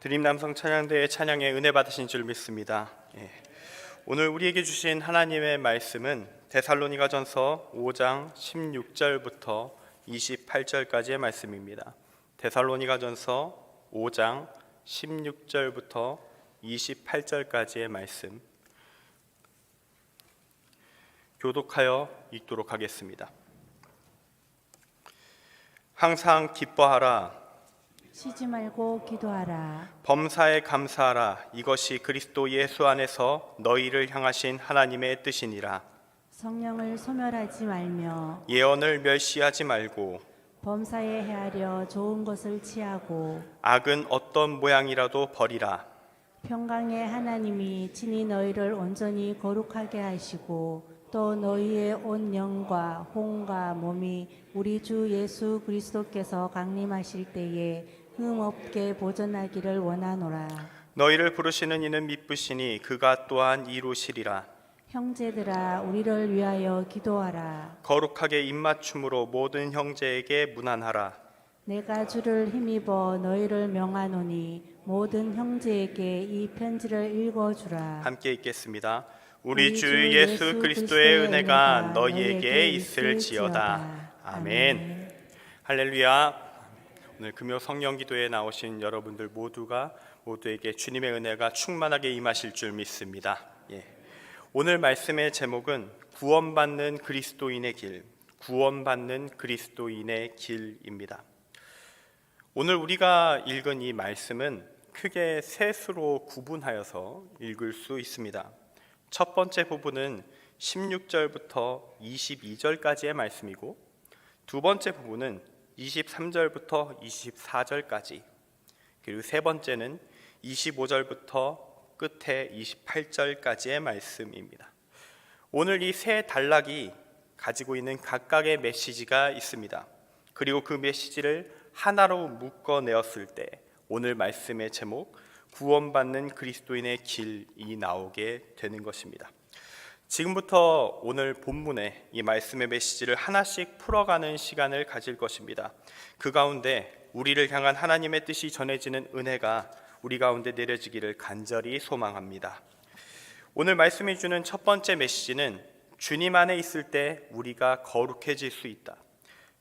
드림남성 찬양대의 찬양에 은혜 받으신 줄 믿습니다. 오늘 우리에게 주신 하나님의 말씀은 데살로니가전서 5장 16절부터 28절까지의 말씀입니다. 데살로니가전서 5장 16절부터 28절까지의 말씀 교독하여 읽도록 하겠습니다. 항상 기뻐하라. 쉬지 말고 기도하라. 범사에 감사하라. 이것이 그리스도 예수 안에서 너희를 향하신 하나님의 뜻이니라. 성령을 소멸하지 말며 예언을 멸시하지 말고 범사에 헤아려 좋은 것을 취하고 악은 어떤 모양이라도 버리라. 평강의 하나님이 친히 너희를 온전히 거룩하게 하시고 또 너희의 온 영과 혼과 몸이 우리 주 예수 그리스도께서 강림하실 때에 흠없게 보존하기를 원하노라. 너희를 부르시는 이는 미쁘시니 그가 또한 이루시리라. 형제들아, 우리를 위하여 기도하라. 거룩하게 입맞춤으로 모든 형제에게 문안하라. 내가 주를 힘입어 너희를 명하노니 모든 형제에게 이 편지를 읽어주라. 함께 읽겠습니다. 우리 주 예수 그리스도의 은혜가 너희에게 있을지어다. 아멘. 할렐루야. 오늘 금요 성령 기도에 나오신 여러분들 모두에게 주님의 은혜가 충만하게 임하실 줄 믿습니다. 오늘 말씀의 제목은 구원받는 그리스도인의 길, 구원받는 그리스도인의 길입니다. 오늘 우리가 읽은 이 말씀은 크게 셋으로 구분하여서 읽을 수 있습니다. 첫 번째 부분은 16절부터 22절까지의 말씀이고, 두 번째 부분은 23절부터 24절까지, 그리고 세 번째는 25절부터 끝에 28절까지의 말씀입니다. 오늘 이 세 단락이 가지고 있는 각각의 메시지가 있습니다. 그리고 그 메시지를 하나로 묶어내었을 때 오늘 말씀의 제목 구원받는 그리스도인의 길이 나오게 되는 것입니다. 지금부터 오늘 본문의 이 말씀의 메시지를 하나씩 풀어가는 시간을 가질 것입니다. 그 가운데 우리를 향한 하나님의 뜻이 전해지는 은혜가 우리 가운데 내려지기를 간절히 소망합니다. 오늘 말씀해 주는 첫 번째 메시지는 주님 안에 있을 때 우리가 거룩해질 수 있다.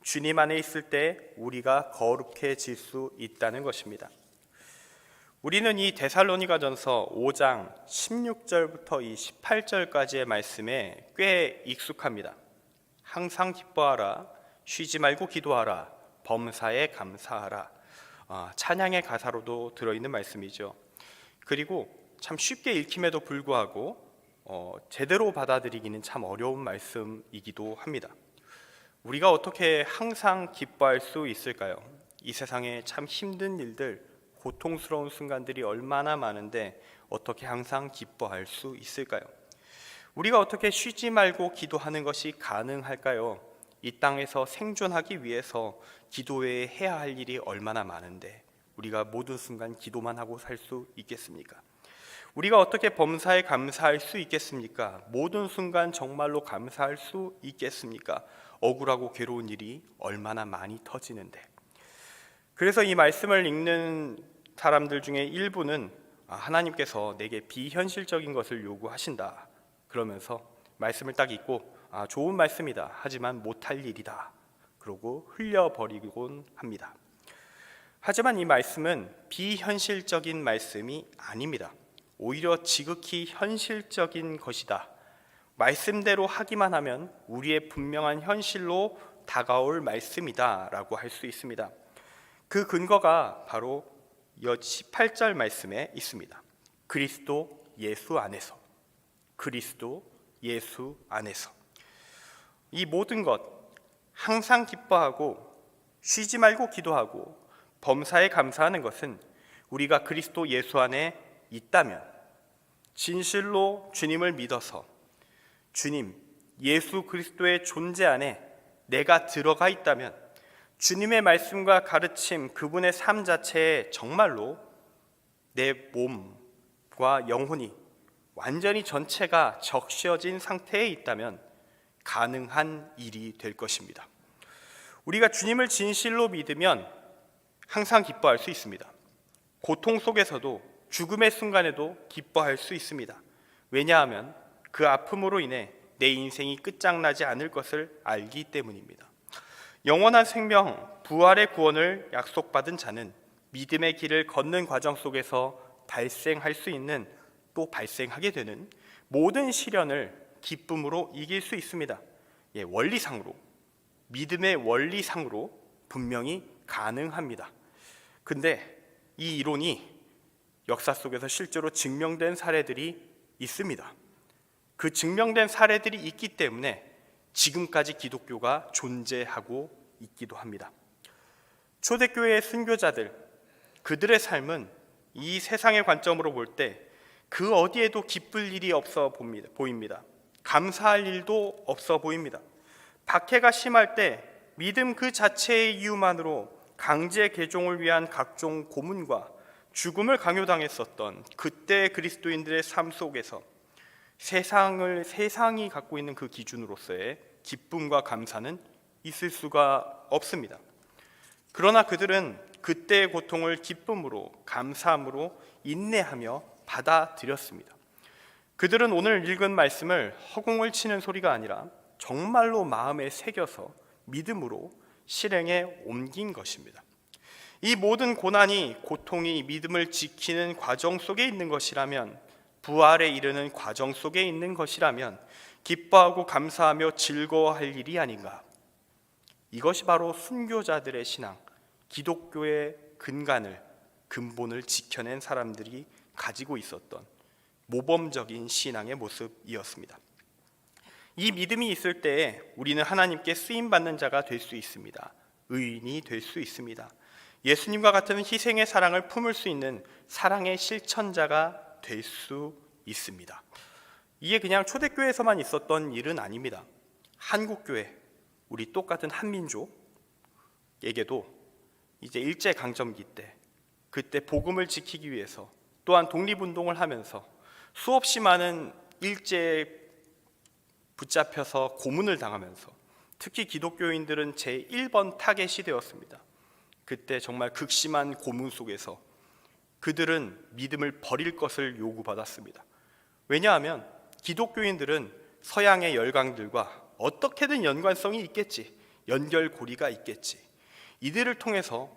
주님 안에 있을 때 우리가 거룩해질 수 있다는 것입니다. 우리는 이 데살로니가전서 5장 16절부터 28절까지의 말씀에 꽤 익숙합니다. 항상 기뻐하라, 쉬지 말고 기도하라, 범사에 감사하라. 찬양의 가사로도 들어있는 말씀이죠. 그리고 참 쉽게 읽힘에도 불구하고 제대로 받아들이기는 참 어려운 말씀이기도 합니다. 우리가 어떻게 항상 기뻐할 수 있을까요? 이 세상에 참 힘든 일들, 고통스러운 순간들이 얼마나 많은데 어떻게 항상 기뻐할 수 있을까요? 우리가 어떻게 쉬지 말고 기도하는 것이 가능할까요? 이 땅에서 생존하기 위해서 기도 외에 해야 할 일이 얼마나 많은데 우리가 모든 순간 기도만 하고 살 수 있겠습니까? 우리가 어떻게 범사에 감사할 수 있겠습니까? 모든 순간 정말로 감사할 수 있겠습니까? 억울하고 괴로운 일이 얼마나 많이 터지는데. 그래서 이 말씀을 읽는 사람들 중에 일부는 하나님께서 내게 비현실적인 것을 요구하신다 그러면서 말씀을 딱 읽고 좋은 말씀이다 하지만 못할 일이다 그러고 흘려버리곤 합니다. 하지만 이 말씀은 비현실적인 말씀이 아닙니다. 오히려 지극히 현실적인 것이다. 말씀대로 하기만 하면 우리의 분명한 현실로 다가올 말씀이다 라고 할 수 있습니다. 그 근거가 바로 18절 말씀에 있습니다. 그리스도 예수 안에서, 그리스도 예수 안에서. 이 모든 것, 항상 기뻐하고 쉬지 말고 기도하고 범사에 감사하는 것은 우리가 그리스도 예수 안에 있다면, 진실로 주님을 믿어서 주님 예수 그리스도의 존재 안에 내가 들어가 있다면, 주님의 말씀과 가르침, 그분의 삶 자체에 정말로 내 몸과 영혼이 완전히 전체가 적셔진 상태에 있다면 가능한 일이 될 것입니다. 우리가 주님을 진실로 믿으면 항상 기뻐할 수 있습니다. 고통 속에서도 죽음의 순간에도 기뻐할 수 있습니다. 왜냐하면 그 아픔으로 인해 내 인생이 끝장나지 않을 것을 알기 때문입니다. 영원한 생명, 부활의 구원을 약속받은 자는 믿음의 길을 걷는 과정 속에서 발생할 수 있는, 또 발생하게 되는 모든 시련을 기쁨으로 이길 수 있습니다. 원리상으로, 믿음의 원리상으로 분명히 가능합니다. 근데 이 이론이 역사 속에서 실제로 증명된 사례들이 있습니다. 그 증명된 사례들이 있기 때문에 지금까지 기독교가 존재하고 있기도 합니다. 초대교회의 순교자들, 그들의 삶은 이 세상의 관점으로 볼 때 그 어디에도 기쁠 일이 없어 보입니다. 감사할 일도 없어 보입니다. 박해가 심할 때 믿음 그 자체의 이유만으로 강제 개종을 위한 각종 고문과 죽음을 강요당했었던 그때 그리스도인들의 삶 속에서 세상이 갖고 있는 그 기준으로서의 기쁨과 감사는 있을 수가 없습니다. 그러나 그들은 그때의 고통을 기쁨으로, 감사함으로 인내하며 받아들였습니다. 그들은 오늘 읽은 말씀을 허공을 치는 소리가 아니라 정말로 마음에 새겨서 믿음으로 실행에 옮긴 것입니다. 이 모든 고난이, 고통이 믿음을 지키는 과정 속에 있는 것이라면, 부활에 이르는 과정 속에 있는 것이라면 기뻐하고 감사하며 즐거워할 일이 아닌가. 이것이 바로 순교자들의 신앙, 기독교의 근본을 지켜낸 사람들이 가지고 있었던 모범적인 신앙의 모습이었습니다. 이 믿음이 있을 때에 우리는 하나님께 쓰임받는 자가 될 수 있습니다. 의인이 될 수 있습니다. 예수님과 같은 희생의 사랑을 품을 수 있는 사랑의 실천자가 될 수 있습니다. 이게 그냥 초대교회에서만 있었던 일은 아닙니다. 한국교회, 우리 똑같은 한민족에게도 이제 일제강점기 때, 그때 복음을 지키기 위해서, 또한 독립운동을 하면서 수없이 많은 일제에 붙잡혀서 고문을 당하면서, 특히 기독교인들은 제1번 타겟이 되었습니다. 그때 정말 극심한 고문 속에서 그들은 믿음을 버릴 것을 요구받았습니다. 왜냐하면 기독교인들은 서양의 열강들과 어떻게든 연관성이 있겠지, 연결고리가 있겠지, 이들을 통해서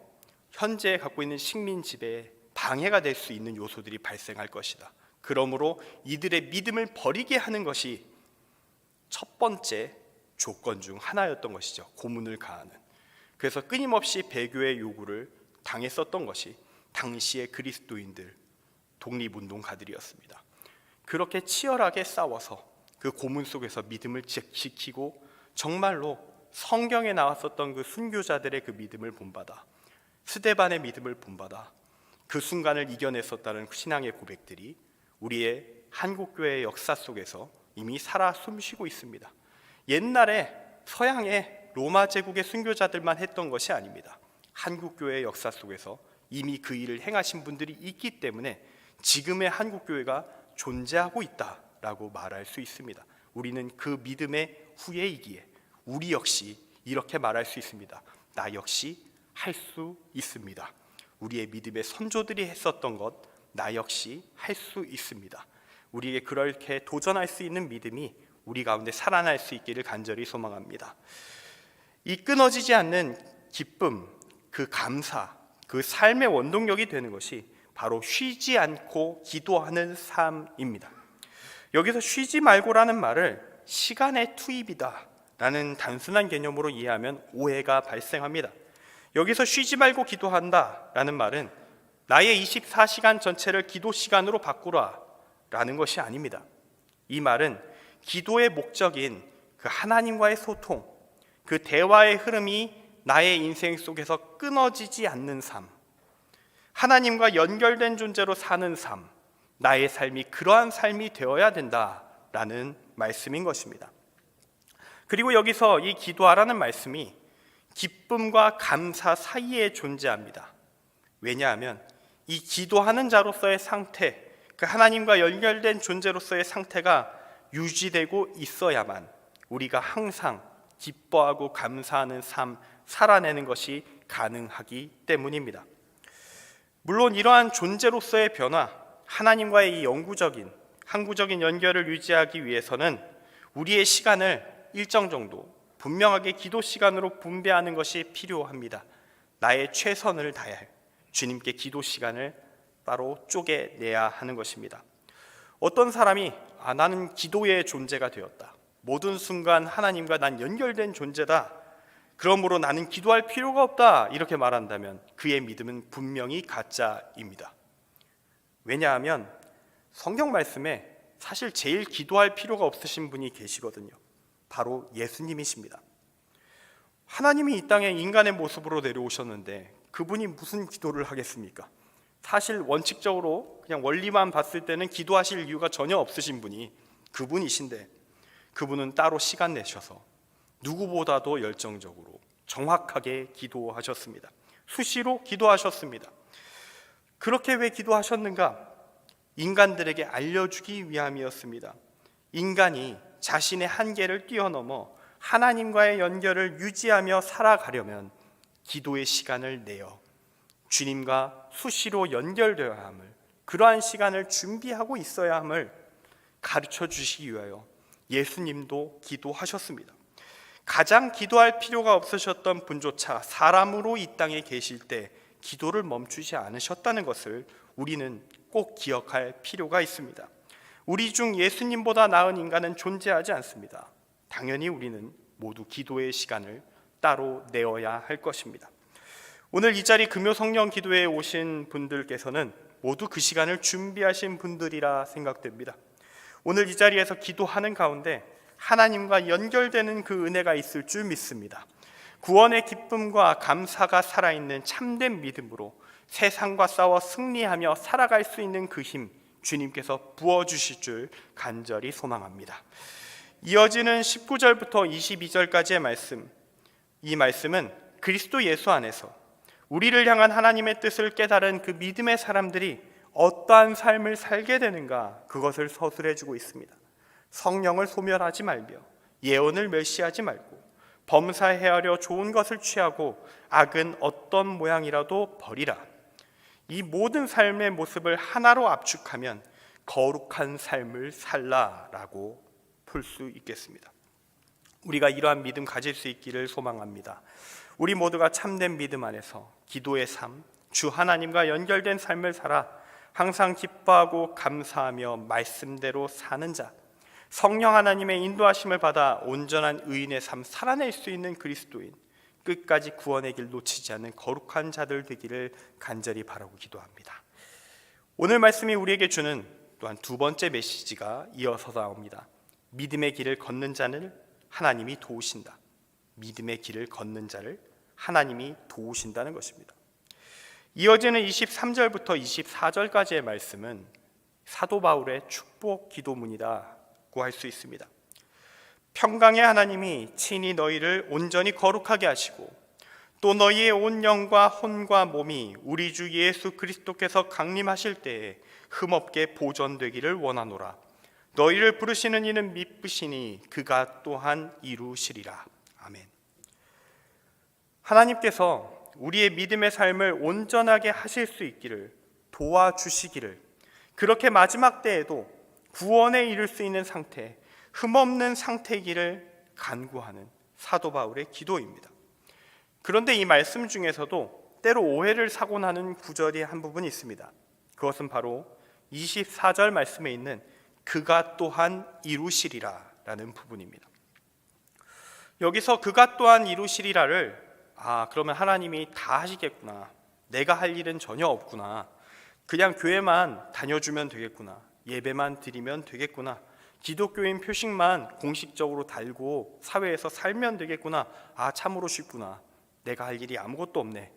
현재 갖고 있는 식민 지배에 방해가 될 수 있는 요소들이 발생할 것이다. 그러므로 이들의 믿음을 버리게 하는 것이 첫 번째 조건 중 하나였던 것이죠. 고문을 가하는. 그래서 끊임없이 배교의 요구를 당했었던 것이 당시의 그리스도인들, 독립운동가들이었습니다. 그렇게 치열하게 싸워서 그 고문 속에서 믿음을 지키고 정말로 성경에 나왔었던 그 순교자들의 그 믿음을 본받아, 스데반의 믿음을 본받아 그 순간을 이겨냈었다는 신앙의 고백들이 우리의 한국교회의 역사 속에서 이미 살아 숨쉬고 있습니다. 옛날에 서양의 로마 제국의 순교자들만 했던 것이 아닙니다. 한국교회의 역사 속에서 이미 그 일을 행하신 분들이 있기 때문에 지금의 한국교회가 존재하고 있다라고 말할 수 있습니다. 우리는 그 믿음의 후예이기에 우리 역시 이렇게 말할 수 있습니다. 나 역시 할 수 있습니다. 우리의 믿음의 선조들이 했었던 것, 나 역시 할 수 있습니다. 우리에게 그렇게 도전할 수 있는 믿음이 우리 가운데 살아날 수 있기를 간절히 소망합니다. 이 끊어지지 않는 기쁨, 그 감사, 그 삶의 원동력이 되는 것이 바로 쉬지 않고 기도하는 삶입니다. 여기서 쉬지 말고라는 말을 시간의 투입이다 라는 단순한 개념으로 이해하면 오해가 발생합니다. 여기서 쉬지 말고 기도한다 라는 말은 나의 24시간 전체를 기도 시간으로 바꾸라 라는 것이 아닙니다. 이 말은 기도의 목적인 그 하나님과의 소통, 그 대화의 흐름이 나의 인생 속에서 끊어지지 않는 삶, 하나님과 연결된 존재로 사는 삶, 나의 삶이 그러한 삶이 되어야 된다라는 말씀인 것입니다. 그리고 여기서 이 기도하라는 말씀이 기쁨과 감사 사이에 존재합니다. 왜냐하면 이 기도하는 자로서의 상태, 그 하나님과 연결된 존재로서의 상태가 유지되고 있어야만 우리가 항상 기뻐하고 감사하는 삶, 살아내는 것이 가능하기 때문입니다. 물론 이러한 존재로서의 변화, 하나님과의 이 항구적인 연결을 유지하기 위해서는 우리의 시간을 일정 정도 분명하게 기도 시간으로 분배하는 것이 필요합니다. 나의 최선을 다해 주님께 기도 시간을 따로 쪼개내야 하는 것입니다. 어떤 사람이 나는 기도의 존재가 되었다, 모든 순간 하나님과 난 연결된 존재다, 그러므로 나는 기도할 필요가 없다, 이렇게 말한다면 그의 믿음은 분명히 가짜입니다. 왜냐하면 성경 말씀에 사실 제일 기도할 필요가 없으신 분이 계시거든요. 바로 예수님이십니다. 하나님이 이 땅에 인간의 모습으로 내려오셨는데 그분이 무슨 기도를 하겠습니까? 사실 원칙적으로 그냥 원리만 봤을 때는 기도하실 이유가 전혀 없으신 분이 그분이신데, 그분은 따로 시간 내셔서 누구보다도 열정적으로 정확하게 기도하셨습니다. 수시로 기도하셨습니다. 그렇게 왜 기도하셨는가? 인간들에게 알려주기 위함이었습니다. 인간이 자신의 한계를 뛰어넘어 하나님과의 연결을 유지하며 살아가려면 기도의 시간을 내어 주님과 수시로 연결되어야 함을, 그러한 시간을 준비하고 있어야 함을 가르쳐 주시기 위하여 예수님도 기도하셨습니다. 가장 기도할 필요가 없으셨던 분조차 사람으로 이 땅에 계실 때 기도를 멈추지 않으셨다는 것을 우리는 꼭 기억할 필요가 있습니다. 우리 중 예수님보다 나은 인간은 존재하지 않습니다. 당연히 우리는 모두 기도의 시간을 따로 내어야 할 것입니다. 오늘 이 자리 금요 성령 기도회에 오신 분들께서는 모두 그 시간을 준비하신 분들이라 생각됩니다. 오늘 이 자리에서 기도하는 가운데 하나님과 연결되는 그 은혜가 있을 줄 믿습니다. 구원의 기쁨과 감사가 살아있는 참된 믿음으로 세상과 싸워 승리하며 살아갈 수 있는 그 힘, 주님께서 부어주실 줄 간절히 소망합니다. 이어지는 19절부터 22절까지의 말씀, 이 말씀은 그리스도 예수 안에서 우리를 향한 하나님의 뜻을 깨달은 그 믿음의 사람들이 어떠한 삶을 살게 되는가, 그것을 서술해주고 있습니다. 성령을 소멸하지 말며 예언을 멸시하지 말고 범사해하려 좋은 것을 취하고 악은 어떤 모양이라도 버리라. 이 모든 삶의 모습을 하나로 압축하면 거룩한 삶을 살라라고 풀 수 있겠습니다. 우리가 이러한 믿음 가질 수 있기를 소망합니다. 우리 모두가 참된 믿음 안에서 기도의 삶, 주 하나님과 연결된 삶을 살아 항상 기뻐하고 감사하며 말씀대로 사는 자, 성령 하나님의 인도하심을 받아 온전한 의인의 삶 살아낼 수 있는 그리스도인, 끝까지 구원의 길 놓치지 않는 거룩한 자들 되기를 간절히 바라고 기도합니다. 오늘 말씀이 우리에게 주는 또한 두 번째 메시지가 이어서 나옵니다. 믿음의 길을 걷는 자는 하나님이 도우신다. 믿음의 길을 걷는 자를 하나님이 도우신다는 것입니다. 이어지는 23절부터 24절까지의 말씀은 사도 바울의 축복 기도문이라고 할 수 있습니다. 평강의 하나님이 친히 너희를 온전히 거룩하게 하시고 또 너희의 온 영과 혼과 몸이 우리 주 예수 그리스도께서 강림하실 때에 흠없게 보존되기를 원하노라. 너희를 부르시는 이는 미쁘시니 그가 또한 이루시리라. 아멘. 하나님께서 우리의 믿음의 삶을 온전하게 하실 수 있기를 도와주시기를, 그렇게 마지막 때에도 구원에 이를 수 있는 상태, 흠없는 상태이기를 간구하는 사도 바울의 기도입니다. 그런데 이 말씀 중에서도 때로 오해를 사곤 하는 구절이 한 부분이 있습니다. 그것은 바로 24절 말씀에 있는 그가 또한 이루시리라 라는 부분입니다. 여기서 그가 또한 이루시리라를 그러면 하나님이 다 하시겠구나, 내가 할 일은 전혀 없구나, 그냥 교회만 다녀주면 되겠구나, 예배만 드리면 되겠구나, 기독교인 표식만 공식적으로 달고 사회에서 살면 되겠구나, 참으로 쉽구나, 내가 할 일이 아무것도 없네,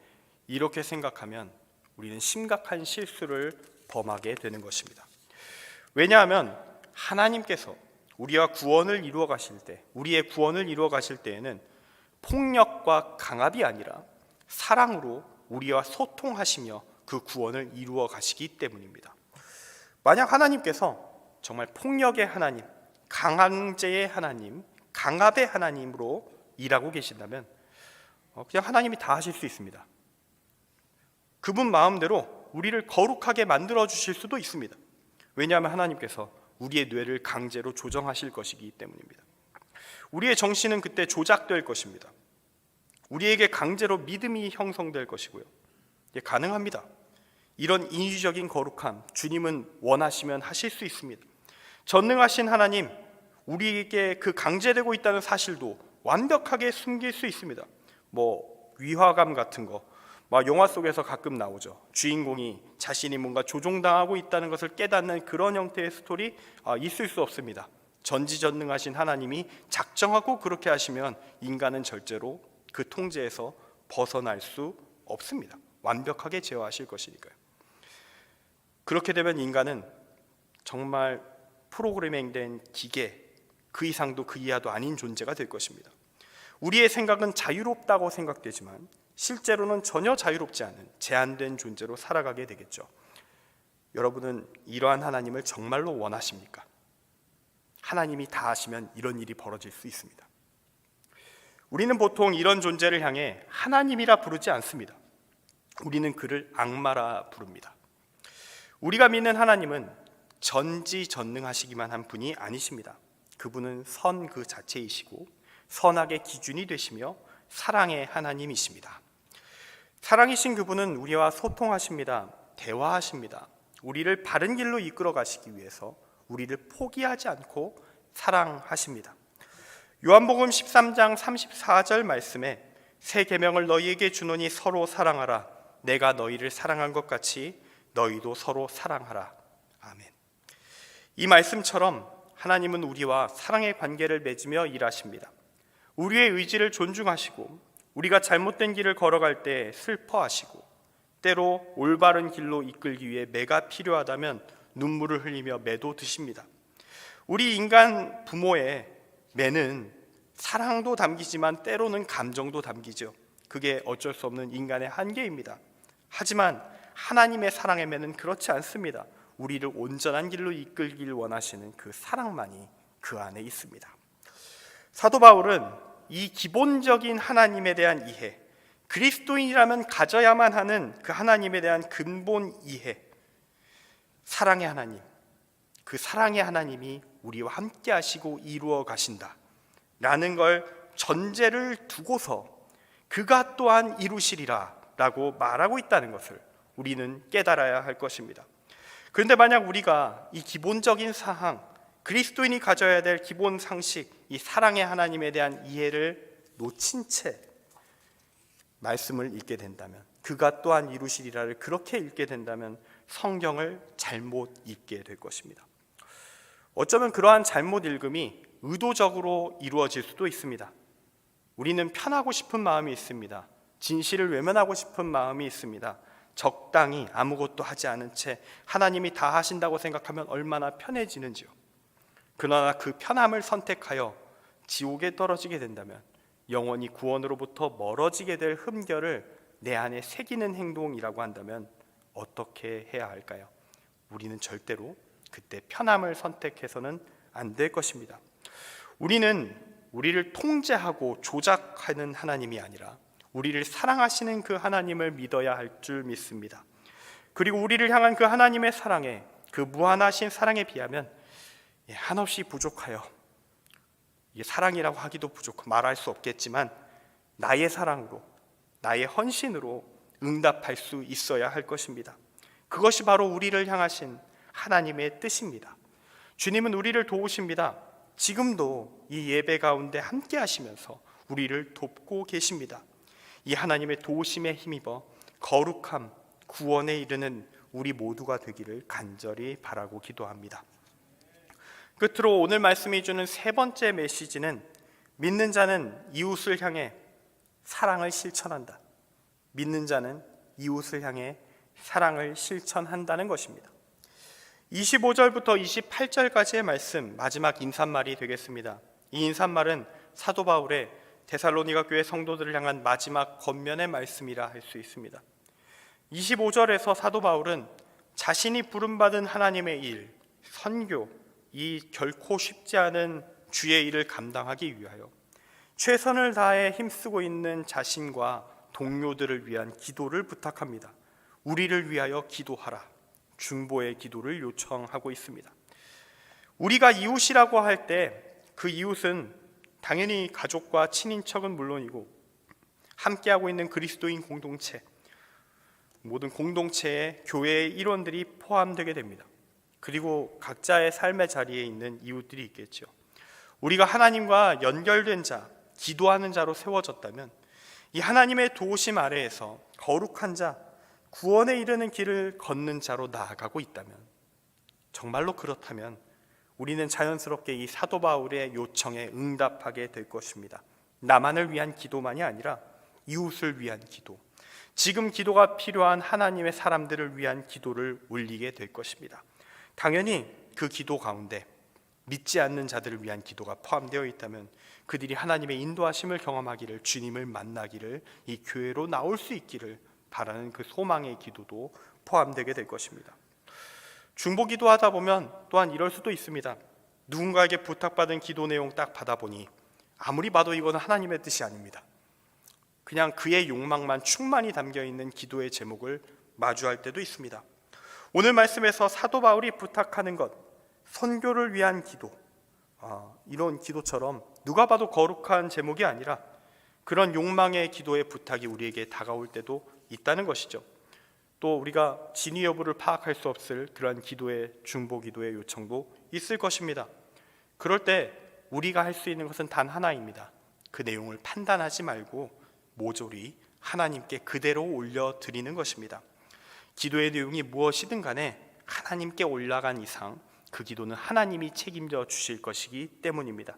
이렇게 생각하면 우리는 심각한 실수를 범하게 되는 것입니다. 왜냐하면 하나님께서 우리의 구원을 이루어 가실 때에는 폭력과 강압이 아니라 사랑으로 우리와 소통하시며 그 구원을 이루어 가시기 때문입니다. 만약 하나님께서 정말 폭력의 하나님, 강제의 하나님, 강압의 하나님으로 일하고 계신다면 그냥 하나님이 다 하실 수 있습니다. 그분 마음대로 우리를 거룩하게 만들어 주실 수도 있습니다. 왜냐하면 하나님께서 우리의 뇌를 강제로 조정하실 것이기 때문입니다. 우리의 정신은 그때 조작될 것입니다. 우리에게 강제로 믿음이 형성될 것이고요. 예, 가능합니다. 이런 인위적인 거룩함 주님은 원하시면 하실 수 있습니다. 전능하신 하나님, 우리에게 그 강제되고 있다는 사실도 완벽하게 숨길 수 있습니다. 위화감 같은 거, 영화 속에서 가끔 나오죠. 주인공이 자신이 뭔가 조종당하고 있다는 것을 깨닫는 그런 형태의 스토리 있을 수 없습니다. 전지전능하신 하나님이 작정하고 그렇게 하시면 인간은 절대로 그 통제에서 벗어날 수 없습니다. 완벽하게 제어하실 것이니까요. 그렇게 되면 인간은 정말 프로그래밍된 기계, 그 이상도 그 이하도 아닌 존재가 될 것입니다. 우리의 생각은 자유롭다고 생각되지만 실제로는 전혀 자유롭지 않은 제한된 존재로 살아가게 되겠죠. 여러분은 이러한 하나님을 정말로 원하십니까? 하나님이 다 하시면 이런 일이 벌어질 수 있습니다. 우리는 보통 이런 존재를 향해 하나님이라 부르지 않습니다. 우리는 그를 악마라 부릅니다. 우리가 믿는 하나님은 전지전능하시기만 한 분이 아니십니다. 그분은 선 그 자체이시고 선악의 기준이 되시며 사랑의 하나님이십니다. 사랑이신 그분은 우리와 소통하십니다. 대화하십니다. 우리를 바른 길로 이끌어 가시기 위해서 우리를 포기하지 않고 사랑하십니다. 요한복음 13장 34절 말씀에 새 계명을 너희에게 주노니 서로 사랑하라. 내가 너희를 사랑한 것 같이 너희도 서로 사랑하라. 아멘. 이 말씀처럼 하나님은 우리와 사랑의 관계를 맺으며 일하십니다. 우리의 의지를 존중하시고 우리가 잘못된 길을 걸어갈 때 슬퍼하시고 때로 올바른 길로 이끌기 위해 매가 필요하다면 눈물을 흘리며 매도 드십니다. 우리 인간 부모의 매는 사랑도 담기지만 때로는 감정도 담기죠. 그게 어쩔 수 없는 인간의 한계입니다. 하지만 하나님의 사랑의 매는 그렇지 않습니다. 우리를 온전한 길로 이끌길 원하시는 그 사랑만이 그 안에 있습니다. 사도 바울은 이 기본적인 하나님에 대한 이해, 그리스도인이라면 가져야만 하는 그 하나님에 대한 근본 이해, 사랑의 하나님, 그 사랑의 하나님이 우리와 함께 하시고 이루어 가신다 라는 걸 전제를 두고서 그가 또한 이루시리라 라고 말하고 있다는 것을 우리는 깨달아야 할 것입니다. 그런데 만약 우리가 이 기본적인 사항, 그리스도인이 가져야 될 기본 상식, 이 사랑의 하나님에 대한 이해를 놓친 채 말씀을 읽게 된다면, 그가 또한 이루시리라를 그렇게 읽게 된다면 성경을 잘못 읽게 될 것입니다. 어쩌면 그러한 잘못 읽음이 의도적으로 이루어질 수도 있습니다. 우리는 편하고 싶은 마음이 있습니다. 진실을 외면하고 싶은 마음이 있습니다. 적당히 아무것도 하지 않은 채 하나님이 다 하신다고 생각하면 얼마나 편해지는지요. 그러나 그 편함을 선택하여 지옥에 떨어지게 된다면 영원히 구원으로부터 멀어지게 될 흠결을 내 안에 새기는 행동이라고 한다면 어떻게 해야 할까요? 우리는 절대로 그때 편함을 선택해서는 안 될 것입니다. 우리는 우리를 통제하고 조작하는 하나님이 아니라 우리를 사랑하시는 그 하나님을 믿어야 할 줄 믿습니다. 그리고 우리를 향한 그 하나님의 사랑에, 그 무한하신 사랑에 비하면 한없이 부족하여, 이게 사랑이라고 하기도 부족하고 말할 수 없겠지만 나의 사랑으로, 나의 헌신으로 응답할 수 있어야 할 것입니다. 그것이 바로 우리를 향하신 하나님의 뜻입니다. 주님은 우리를 도우십니다. 지금도 이 예배 가운데 함께 하시면서 우리를 돕고 계십니다. 이 하나님의 도우심에 힘입어 거룩함, 구원에 이르는 우리 모두가 되기를 간절히 바라고 기도합니다. 끝으로 오늘 말씀이 주는 세 번째 메시지는 믿는 자는 이웃을 향해 사랑을 실천한다. 믿는 자는 이웃을 향해 사랑을 실천한다는 것입니다. 25절부터 28절까지의 말씀, 마지막 인사말이 되겠습니다. 이 인사말은 사도 바울의 데살로니가 교회 성도들을 향한 마지막 권면의 말씀이라 할 수 있습니다. 25절에서 사도 바울은 자신이 부름받은 하나님의 일, 선교, 이 결코 쉽지 않은 주의 일을 감당하기 위하여 최선을 다해 힘쓰고 있는 자신과 동료들을 위한 기도를 부탁합니다. 우리를 위하여 기도하라. 중보의 기도를 요청하고 있습니다. 우리가 이웃이라고 할 때 그 이웃은 당연히 가족과 친인척은 물론이고 함께하고 있는 그리스도인 공동체, 모든 공동체의 교회의 일원들이 포함되게 됩니다. 그리고 각자의 삶의 자리에 있는 이웃들이 있겠죠. 우리가 하나님과 연결된 자, 기도하는 자로 세워졌다면 이 하나님의 도우심 아래에서 거룩한 자, 구원에 이르는 길을 걷는 자로 나아가고 있다면, 정말로 그렇다면 우리는 자연스럽게 이 사도 바울의 요청에 응답하게 될 것입니다. 나만을 위한 기도만이 아니라 이웃을 위한 기도, 지금 기도가 필요한 하나님의 사람들을 위한 기도를 올리게 될 것입니다. 당연히 그 기도 가운데 믿지 않는 자들을 위한 기도가 포함되어 있다면 그들이 하나님의 인도하심을 경험하기를, 주님을 만나기를, 이 교회로 나올 수 있기를 바라는 그 소망의 기도도 포함되게 될 것입니다. 중보 기도하다 보면 또한 이럴 수도 있습니다. 누군가에게 부탁받은 기도 내용 딱 받아보니 아무리 봐도 이거는 하나님의 뜻이 아닙니다. 그냥 그의 욕망만 충만히 담겨있는 기도의 제목을 마주할 때도 있습니다. 오늘 말씀에서 사도 바울이 부탁하는 것, 선교를 위한 기도, 이런 기도처럼 누가 봐도 거룩한 제목이 아니라 그런 욕망의 기도의 부탁이 우리에게 다가올 때도 있다는 것이죠. 또 우리가 진위 여부를 파악할 수 없을 그러한 기도의, 중보 기도의 요청도 있을 것입니다. 그럴 때 우리가 할 수 있는 것은 단 하나입니다. 그 내용을 판단하지 말고 모조리 하나님께 그대로 올려드리는 것입니다. 기도의 내용이 무엇이든 간에 하나님께 올라간 이상 그 기도는 하나님이 책임져 주실 것이기 때문입니다.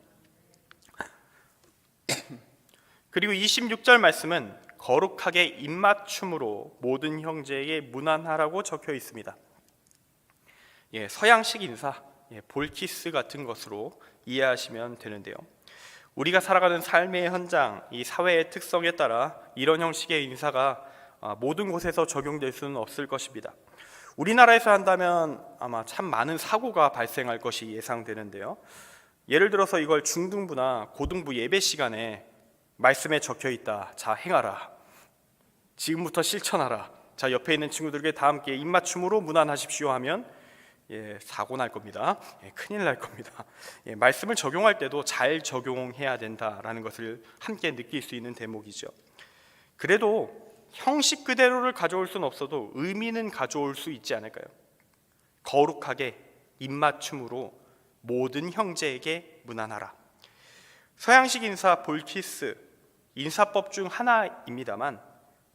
그리고 26절 말씀은 거룩하게 입맞춤으로 모든 형제에게 문안하라고 적혀 있습니다. 서양식 인사, 볼키스 같은 것으로 이해하시면 되는데요. 우리가 살아가는 삶의 현장, 이 사회의 특성에 따라 이런 형식의 인사가 모든 곳에서 적용될 수는 없을 것입니다. 우리나라에서 한다면 아마 참 많은 사고가 발생할 것이 예상되는데요. 예를 들어서 이걸 중등부나 고등부 예배 시간에 말씀에 적혀 있다. 자, 행하라. 지금부터 실천하라. 자, 옆에 있는 친구들에게 다 함께 입맞춤으로 문안하십시오 하면 사고 날 겁니다. 큰일 날 겁니다. 말씀을 적용할 때도 잘 적용해야 된다라는 것을 함께 느낄 수 있는 대목이죠. 그래도 형식 그대로를 가져올 수는 없어도 의미는 가져올 수 있지 않을까요? 거룩하게 입맞춤으로 모든 형제에게 문안하라. 서양식 인사 볼키스, 인사법 중 하나입니다만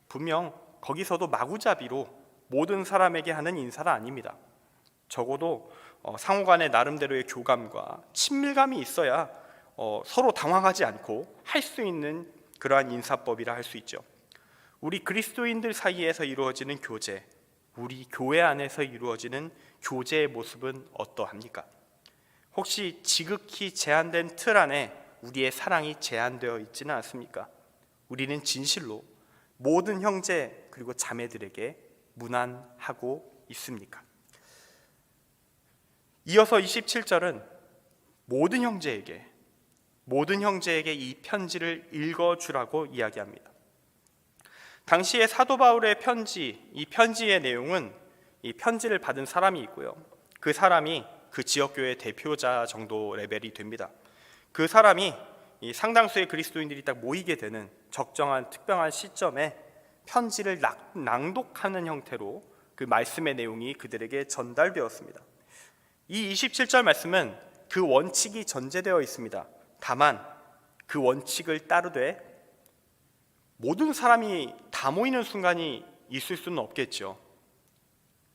분명 거기서도 마구잡이로 모든 사람에게 하는 인사는 아닙니다. 적어도 상호간의 나름대로의 교감과 친밀감이 있어야 서로 당황하지 않고 할 수 있는 그러한 인사법이라 할 수 있죠. 우리 그리스도인들 사이에서 이루어지는 교제, 우리 교회 안에서 이루어지는 교제의 모습은 어떠합니까? 혹시 지극히 제한된 틀 안에 우리의 사랑이 제한되어 있지는 않습니까? 우리는 진실로 모든 형제 그리고 자매들에게 문안하고 있습니까? 이어서 27절은 모든 형제에게 이 편지를 읽어주라고 이야기합니다. 당시에 사도 바울의 편지, 이 편지의 내용은 이 편지를 받은 사람이 있고요. 그 사람이 그 지역교회 대표자 정도 레벨이 됩니다. 그 사람이 이 상당수의 그리스도인들이 딱 모이게 되는 적정한 특별한 시점에 편지를 낭독하는 형태로 그 말씀의 내용이 그들에게 전달되었습니다. 이 27절 말씀은 그 원칙이 전제되어 있습니다. 다만 그 원칙을 따르되 모든 사람이 다 모이는 순간이 있을 수는 없겠죠.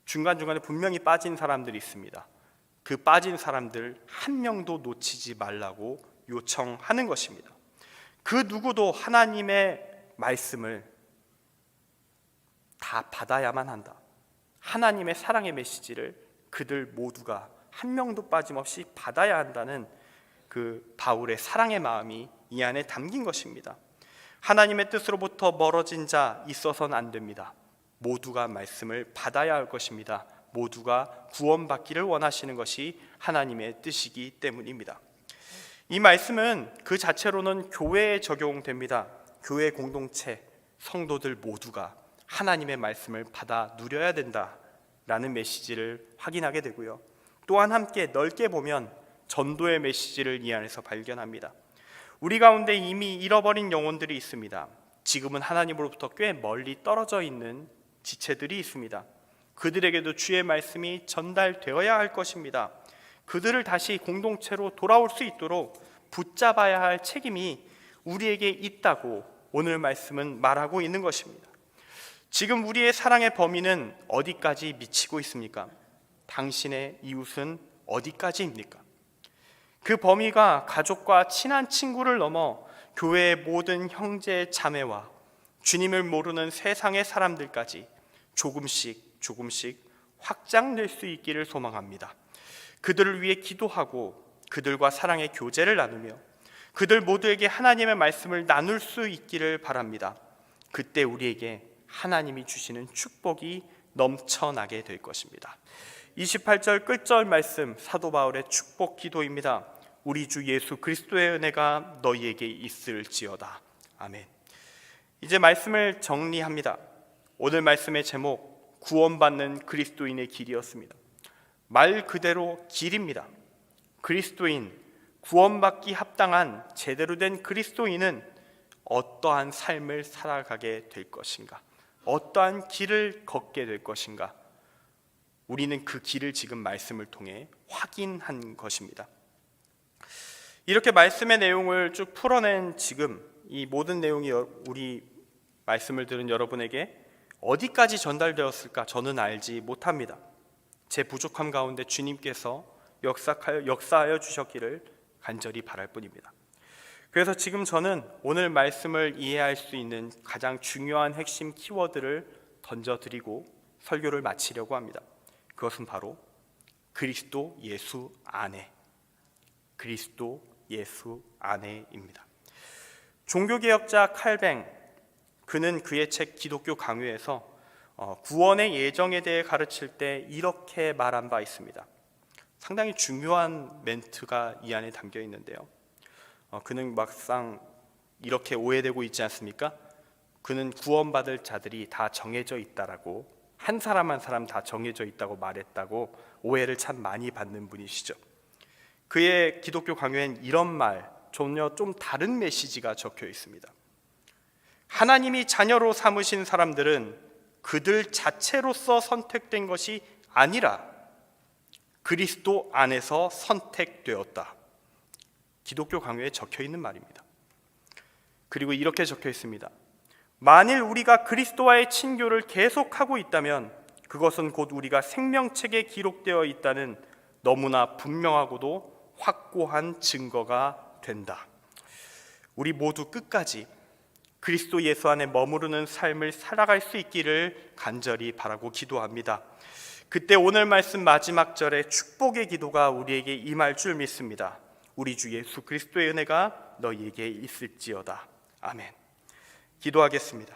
중간중간에 분명히 빠진 사람들이 있습니다. 그 빠진 사람들 한 명도 놓치지 말라고 요청하는 것입니다. 그 누구도 하나님의 말씀을 다 받아야만 한다. 하나님의 사랑의 메시지를 그들 모두가 한 명도 빠짐없이 받아야 한다는 그 바울의 사랑의 마음이 이 안에 담긴 것입니다. 하나님의 뜻으로부터 멀어진 자 있어서는 안 됩니다. 모두가 말씀을 받아야 할 것입니다. 모두가 구원받기를 원하시는 것이 하나님의 뜻이기 때문입니다. 이 말씀은 그 자체로는 교회에 적용됩니다. 교회 공동체, 성도들 모두가 하나님의 말씀을 받아 누려야 된다라는 메시지를 확인하게 되고요. 또한 함께 넓게 보면 전도의 메시지를 이 안에서 발견합니다. 우리 가운데 이미 잃어버린 영혼들이 있습니다. 지금은 하나님으로부터 꽤 멀리 떨어져 있는 지체들이 있습니다. 그들에게도 주의 말씀이 전달되어야 할 것입니다. 그들을 다시 공동체로 돌아올 수 있도록 붙잡아야 할 책임이 우리에게 있다고 오늘 말씀은 말하고 있는 것입니다. 지금 우리의 사랑의 범위는 어디까지 미치고 있습니까? 당신의 이웃은 어디까지입니까? 그 범위가 가족과 친한 친구를 넘어 교회의 모든 형제 자매와 주님을 모르는 세상의 사람들까지 조금씩 확장될 수 있기를 소망합니다. 그들을 위해 기도하고 그들과 사랑의 교제를 나누며 그들 모두에게 하나님의 말씀을 나눌 수 있기를 바랍니다. 그때 우리에게 하나님이 주시는 축복이 넘쳐나게 될 것입니다. 28절 끝절 말씀, 사도 바울의 축복 기도입니다. 우리 주 예수 그리스도의 은혜가 너희에게 있을지어다. 아멘. 이제 말씀을 정리합니다. 오늘 말씀의 제목, 구원받는 그리스도인의 길이었습니다. 말 그대로 길입니다. 그리스도인, 구원받기 합당한 제대로 된 그리스도인은 어떠한 삶을 살아가게 될 것인가? 어떠한 길을 걷게 될 것인가? 우리는 그 길을 지금 말씀을 통해 확인한 것입니다. 이렇게 말씀의 내용을 쭉 풀어낸 지금 이 모든 내용이 우리 말씀을 들은 여러분에게 어디까지 전달되었을까 저는 알지 못합니다. 제 부족함 가운데 주님께서 역사하여 주셨기를 간절히 바랄 뿐입니다. 그래서 지금 저는 오늘 말씀을 이해할 수 있는 가장 중요한 핵심 키워드를 던져드리고 설교를 마치려고 합니다. 그것은 바로 그리스도 예수 안에, 그리스도 예수 안에입니다. 종교개혁자 칼뱅, 그는 그의 책 기독교 강요에서 구원의 예정에 대해 가르칠 때 이렇게 말한 바 있습니다. 상당히 중요한 멘트가 이 안에 담겨 있는데요. 그는 막상 이렇게 오해되고 있지 않습니까? 그는 구원받을 자들이 다 정해져 있다라고, 한 사람 한 사람 다 정해져 있다고 말했다고 오해를 참 많이 받는 분이시죠. 그의 기독교 강요엔 이런 말, 전혀 좀 다른 메시지가 적혀 있습니다. 하나님이 자녀로 삼으신 사람들은 그들 자체로서 선택된 것이 아니라 그리스도 안에서 선택되었다. 기독교 강요에 적혀 있는 말입니다. 그리고 이렇게 적혀 있습니다. 만일 우리가 그리스도와의 친교를 계속하고 있다면 그것은 곧 우리가 생명책에 기록되어 있다는 너무나 분명하고도 확고한 증거가 된다. 우리 모두 끝까지 그리스도 예수 안에 머무르는 삶을 살아갈 수 있기를 간절히 바라고 기도합니다. 그때 오늘 말씀 마지막 절에 축복의 기도가 우리에게 임할 줄 믿습니다. 우리 주 예수 그리스도의 은혜가 너희에게 있을지어다. 아멘. 기도하겠습니다.